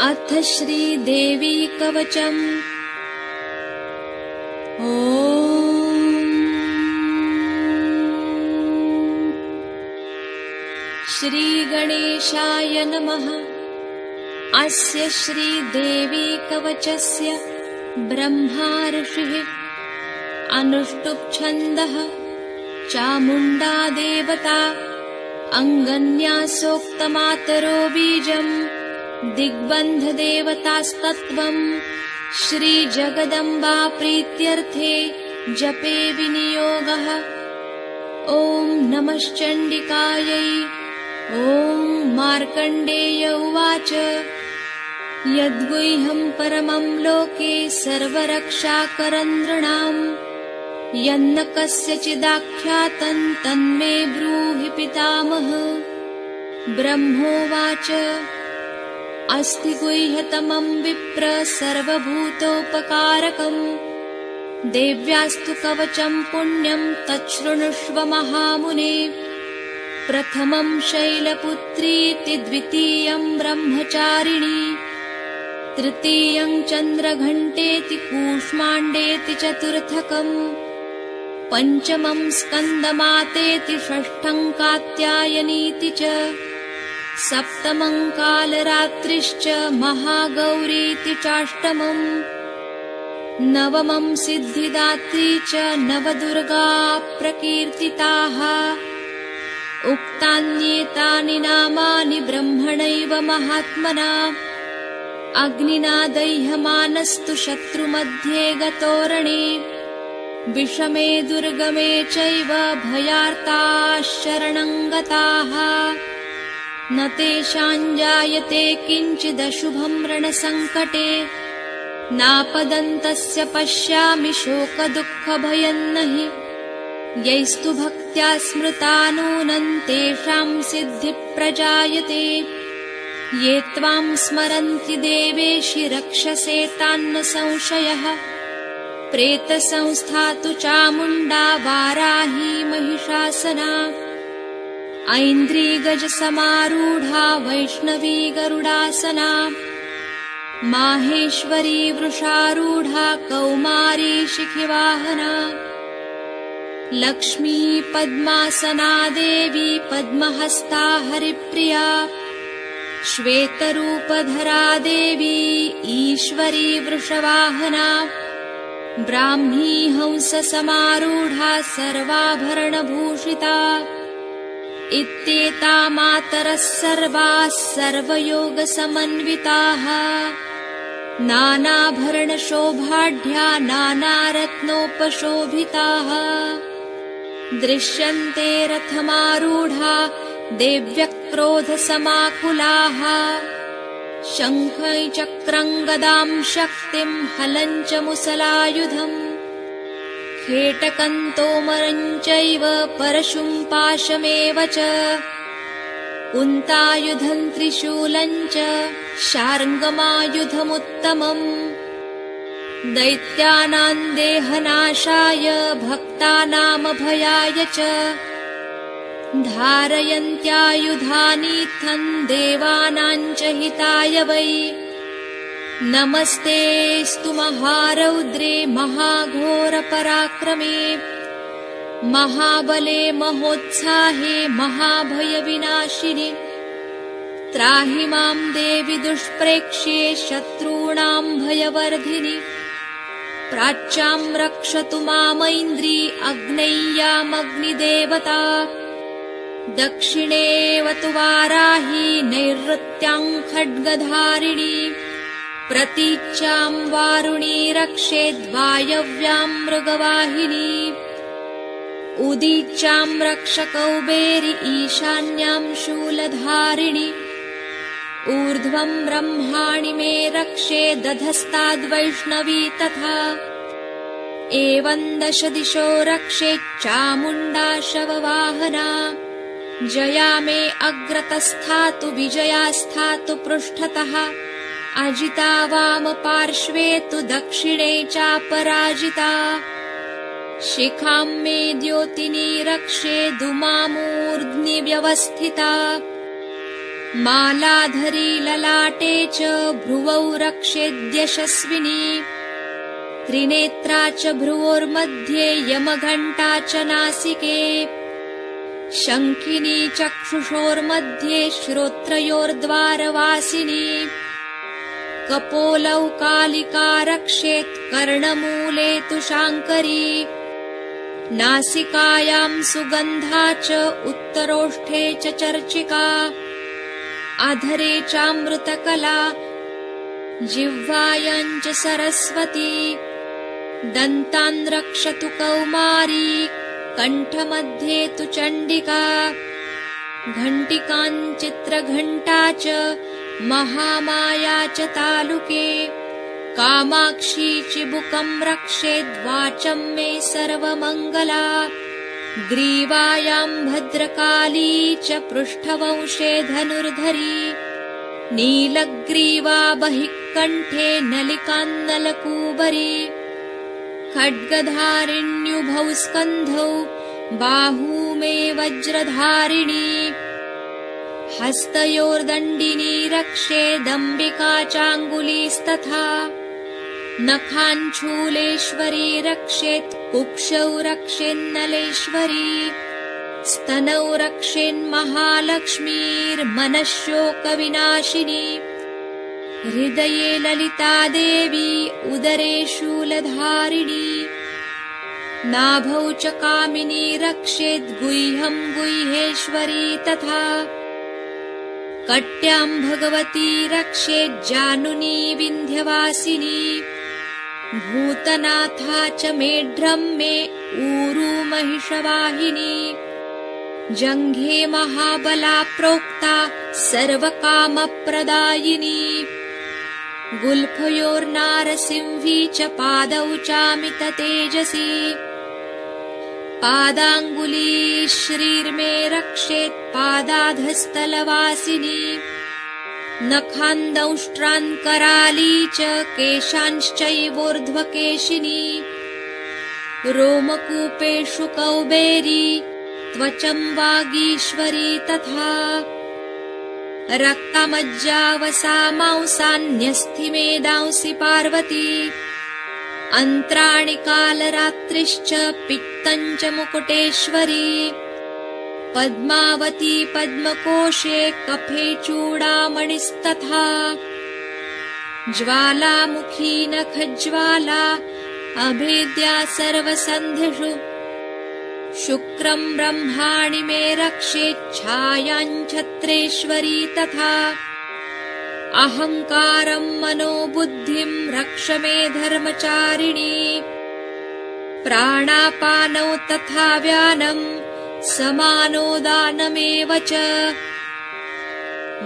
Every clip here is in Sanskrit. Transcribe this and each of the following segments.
अथ श्रीदेवी कवचम्। श्रीगणेशाय नमः। अस्य श्रीदेवी कवचस्य ब्रह्मा ऋषिः अनुष्टुप् छन्दः चामुण्डा देवता अङ्गन्यासोक्तमातरो बीजम् दिग्बन्धदेवतास्तत्त्वम् श्रीजगदम्बा प्रीत्यर्थे जपे विनियोगः। ॐ नमश्चण्डिकायै। ॐ मार्कण्डेय उवाच यद्गुह्यं परमं लोके सर्वरक्षाकरं नृणाम् यन्न कस्यचिदाख्यातं तन्मे ब्रूहि पितामह। ब्रह्मोवाच अस्ति गुह्यतमं विप्र सर्वभूतोपकारकम् देव्यास्तु कवचं पुण्यं तच्छृणुष्व महामुने। प्रथमं शैलपुत्रीति द्वितीयं ब्रह्मचारिणी तृतीयं चन्द्रघण्टेति कूष्माण्डेति चतुर्थकम् पञ्चमं स्कन्दमातेति षष्ठं कात्यायनीति च सप्तमं कालरात्रिश्च महागौरीति चाष्टमम् नवमं सिद्धिदात्री च नवदुर्गा प्रकीर्तिताः। उक्तान्येतानि नामानि ब्रह्मणैव महात्मना अग्निना दह्यमानस्तु शत्रुमध्ये गतोरणे विषमे दुर्गमे चैव भयार्ताः शरणं गताः न तेषां जायते किञ्चिदशुभं रणसङ्कटे नापदन्तस्य पश्यामि शोकदुःखभयं नहि यैस्तु भक्त्या स्मृता नूनं तेषां सिद्धिप्रजायते ये त्वां स्मरन्ति देवेशि रक्षसे तान्न संशयः। प्रेतसंस्था तु चामुण्डा वाराही महिषासना ऐन्द्री गजसमारूढा वैष्णवी गरुडासना माहेश्वरी वृषारूढा कौमारी शिखिवाहना लक्ष्मी पद्मासना देवी पद्महस्ता हरिप्रिया श्वेतरूपधरा देवी ईश्वरी वृषवाहना ब्राह्मी हंससमारूढा सर्वाभरणभूषिता इत्येता मातरः सर्वाः सर्वयोगसमन्विताः नानाभरणशोभाढ्या नानारत्नोपशोभिताः दृश्यन्ते रथमारूढा देव्यः क्रोधसमाकुलाः शङ्खं चक्रं गदां शक्तिं हलं च मुसलायुधम् खेटकं तोमरं चैव परशुं पाशमेव च कुन्तायुधं त्रिशूलं च शार्ङ्गमायुधमुत्तमम् दैत्यानां देहनाशाय भक्तानामभयाय च धारयन्त्यायुधानीत्थं देवानां च हिताय वै नमस्तेस्तु महारौद्रे महाघोरपराक्रमे महाबले महोत्साहे महाभयविनाशिनि त्राहि मां देवि दुष्प्रेक्ष्ये शत्रूणां भयवर्धिनि प्राच्यां रक्षतु मामैन्द्री अग्नेय्यामग्निदेवता दक्षिणेवतु वाराही नैऋत्यां खड्गधारिणी प्रतीच्यां वारुणी रक्षेद्वायव्यां मृगवाहिनी उदीच्यां रक्षकौबेरि ईशान्यां शूलधारिणी ऊर्ध्वं ब्रह्माणि मे रक्षे दधस्ताद्वैष्णवी तथा एवं दश दिशो रक्षे चामुण्डा शववाहना जया मे अग्रतस्थातु विजयास्थातु पृष्ठतः अजिता वामपार्श्वे तु दक्षिणे चापराजिता शिखां मे द्योतिनी रक्षे दुमामूर्ध्नि व्यवस्थिता मालाधरी ललाटे च भ्रुवौ रक्षेद्यशस्विनी त्रिनेत्रा च भ्रुवोर्मध्ये यमघण्टा च नासिके शङ्खिनी चक्षुषोर्मध्ये श्रोत्रयोर्द्वारवासिनी कपोलौ कालिका रक्षेत् कर्णमूले तु शाङ्करी नासिकायां सुगन्धा च उत्तरोष्ठे च चर्चिका अधरे चामृतकला जिह्वायां च सरस्वती दन्तान् रक्षतु कौमारी कण्ठमध्ये तु चण्डिका घण्टिकां चित्रघण्टा च महामाया च तालुके कामाक्षी चिबुकं रक्षेद्वाचं मे सर्वमङ्गला ग्रीवायां भद्रकाली च पृष्ठवंशे धनुर्धरी नीलग्रीवा बहिः कण्ठे नलिकान्नलकूबरी खड्गधारिण्युभौ स्कन्धौ बाहू मे वज्रधारिणी हस्तयोर्दण्डिनी रक्षेदम्बिका चाङ्गुलीस्तथा नखाञ्छूलेश्वरी रक्षेत् कुक्षौ रक्षेन्नलेश्वरी स्तनौ रक्षेन्महालक्ष्मीर्मनश्शोकविनाशिनी हृदये ललिता देवी उदरे शूलधारिणी नाभौ च कामिनी रक्षेद्गुह्यं गुह्येश्वरी तथा कट्यां भगवती रक्षेज्जानुनी विन्ध्यवासिनी भूतनाथा च मेढ्रं मे ऊरू महिषवाहिनी जङ्घे महाबला प्रोक्ता सर्वकामप्रदायिनी गुल्फयोर्नारसिंही च पादौ चामिततेजसी पादाङ्गुली श्रीर्मे रक्षेत् पादाधस्तलवासिनी नखान्दंष्ट्रान्कराली च केशांश्चैवोर्ध्वकेशिनी रोमकूपेषु कौबेरी त्वचं वागीश्वरी तथा रक्तमज्जावसा मांसान्यस्थिमेदांसि पार्वती अन्त्राणि कालरात्रिश्च पित्तं च मुकुटेश्वरी पद्मावती पद्मकोशे कफे चूडामणिस्तथा ज्वालामुखी नखज्वाला अभेद्या सर्वसन्धिषु शुक्रं ब्रह्माणि मे रक्षेच्छायां छत्रेश्वरी तथा अहङ्कारं मनोबुद्धिं रक्ष मे धर्मचारिणी प्राणापानौ तथा व्यानं समानो दानमेव च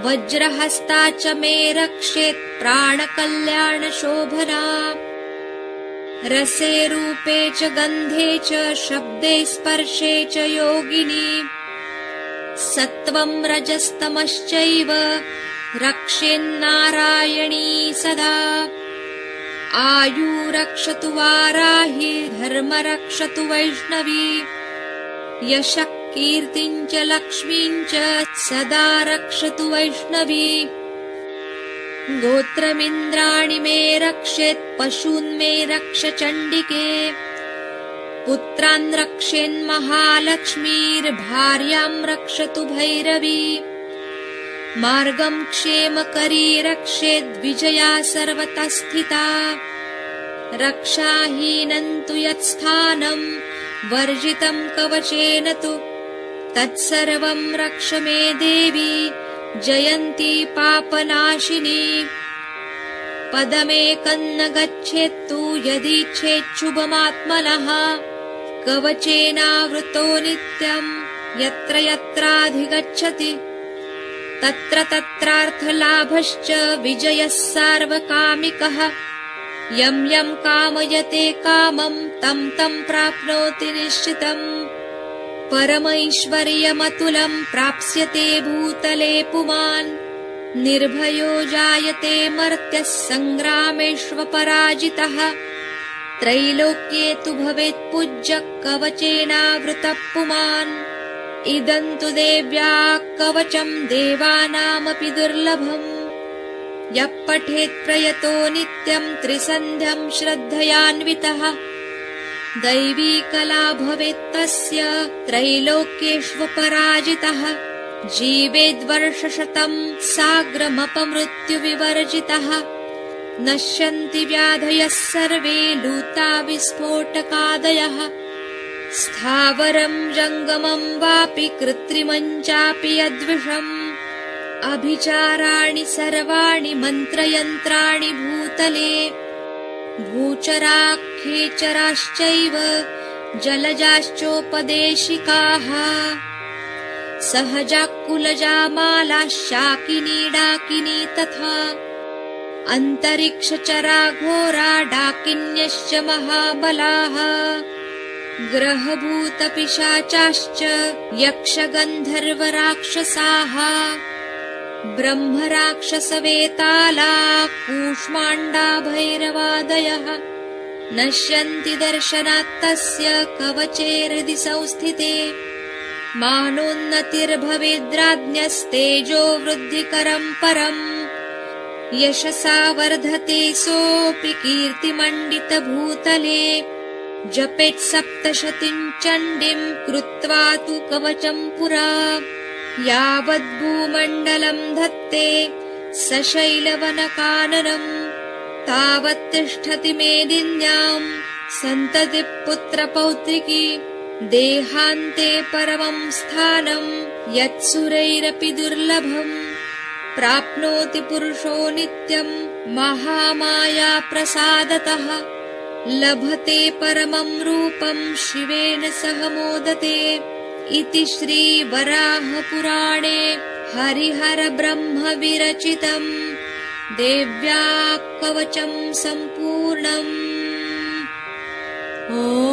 वज्रहस्ता च मे रक्षेत् प्राणकल्याणशोभना रसे रूपे च गन्धे च शब्दे स्पर्शे च योगिनी सत्त्वं रजस्तमश्चैव रक्षेन्नारायणी सदा आयु रक्षतु वाराही धर्म रक्षतु वैष्णवी यशः कीर्तिं च लक्ष्मीं च सदा रक्षतु वैष्णवी गोत्रमिन्द्राणि मे रक्षेत् पशून् मे रक्ष चण्डिके पुत्रान् रक्षेन्महालक्ष्मीर्भार्यां रक्षतु भैरवी मार्गं क्षेमकरी रक्षेद्विजया सर्वतः स्थिता रक्षाहीनं तु यत्स्थानं वर्जितं कवचेन तु तत्सर्वं रक्ष मे देवी जयन्ती पापनाशिनी पदमेकं न गच्छेत्तु यदीच्छेच्छुभमात्मनः कवचेनावृतो नित्यं यत्र यत्राधिगच्छति तत्र तत्रार्थलाभश्च विजयः सार्वकामिकः यं यं कामयते कामं तं तं प्राप्नोति निश्चितम् परमैश्वर्यमतुलं प्राप्स्यते भूतले पुमान् निर्भयो जायते मर्त्यः सङ्ग्रामेष्वपराजितः त्रैलोक्ये तु भवेत् पूज्यः कवचेनावृतः पुमान् इदं तु देव्याः कवचं देवानामपि दुर्लभम्। यः पठेत् प्रयतो नित्यं त्रिसन्ध्यं श्रद्धयान्वितः दैवी कला भवेत् तस्य त्रैलोक्येष्वपराजितः। जीवेद्वर्षशतं साग्रमपमृत्युविवर्जितः। नश्यन्ति व्याधयः सर्वे लूता विस्फोटकादयः। स्थावरं जङ्गमं वापि कृत्रिमं चापि यद्विषम्। अभिचाराणि सर्वाणि मन्त्रयन्त्राणि भूतले। भूचराख्येचराश्चैव जलजाश्चोपदेशिकाः। सहजाकुलजा माला शाकिनी डाकिनी तथा। अन्तरिक्षचरा घोरा डाकिन्यश्च महाबलाः। ग्रहभूतपिशाचाश्च यक्षगन्धर्वराक्षसाः। ब्रह्मराक्षसवेताला कूष्माण्डा भैरवादयः। नश्यन्ति दर्शनात् तस्य कवचे हृदि संस्थिते। मानोन्नतिर्भवेद्राज्ञस्तेजो वृद्धिकरं परम्। यशसा वर्धते सोऽपि कीर्तिमण्डितभूतले। जपेत् सप्तशतीं चण्डीं कृत्वा तु कवचं पुरा। यावद्भूमण्डलं धत्ते सशैलवनकाननम्। तावत् तिष्ठति मेदिन्यां सन्ततिः पुत्रपौत्रिकी। देहान्ते परमं स्थानं यत्सुरैरपि दुर्लभम्। प्राप्नोति पुरुषो नित्यं महामाया प्रसादतः। लभते परमं रूपं शिवेन सह मोदते। इति श्रीवराहपुराणे हरिहरब्रह्मविरचितं देव्याः कवचं सम्पूर्णम्। ॐ